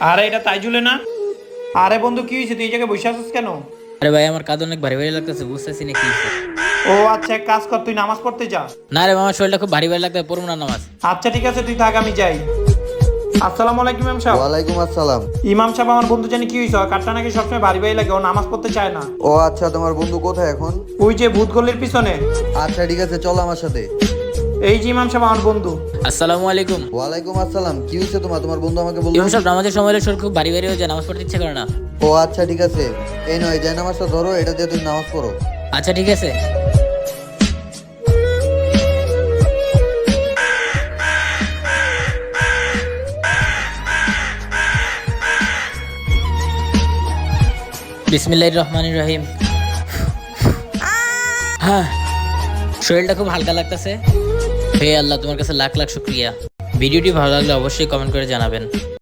আরে এটা তাইজুলে না? আরে বন্ধু কি হয়েছে, তুই এই জায়গায় বসে আছিস কেন? আরে ভাই, আমার কাঁধ অনেক ভারী ভারী লাগতেছে, বুঝতেছি না কি হইছে। ও আচ্ছা, এক কাজ কর, তুই নামাজ পড়তে যা। না রে মামা, শরীরটা খুব ভারী ভারী লাগতেছে, পড়বো না নামাজ। আচ্ছা ঠিক আছে, তুই থাক, আমি যাই। আসসালামু আলাইকুম ইমাম সাহেব। ওয়ালাইকুম আসসালাম। ইমাম সাহেব, আমার বন্ধু জানি কি হয়েছে, ওর কাঠটা নাকি সবসময় ভারী ভারী লাগে, ও নামাজ পড়তে চায় না। ও আচ্ছা, তোমার বন্ধু কোথায় এখন? ওই যে ভূত গলির পিছনে। আচ্ছা ঠিক আছে, চলো আমার সাথে। এই যে ইমাম সাহেব, আমার বন্ধু। আসসালামু আলাইকুম। ওয়ালাইকুম আসসালাম। কি হয়েছে তোমার বন্ধু আমাকে বললো? ইমাম সাহেব, নামাজের সময় হলে শরীর খুব ভারী ভারী হয়ে যায়, নামাজ পড়তে ইচ্ছা করে না। ও আচ্ছা ঠিক আছে, এই নয় যে নামাজটা ধরো, এটা দিয়ে তুমি নামাজ পড়ো। আচ্ছা ঠিক আছে। বিসমিল্লাহির রহমানির রহিম। হ্যাঁ, শরীরটা খুব হালকা লাগতেছে। হে আল্লাহ, তোমার কাছে লাখ লাখ শুকরিয়া। ভিডিওটি ভালো লাগলে অবশ্যই কমেন্ট করে জানাবেন।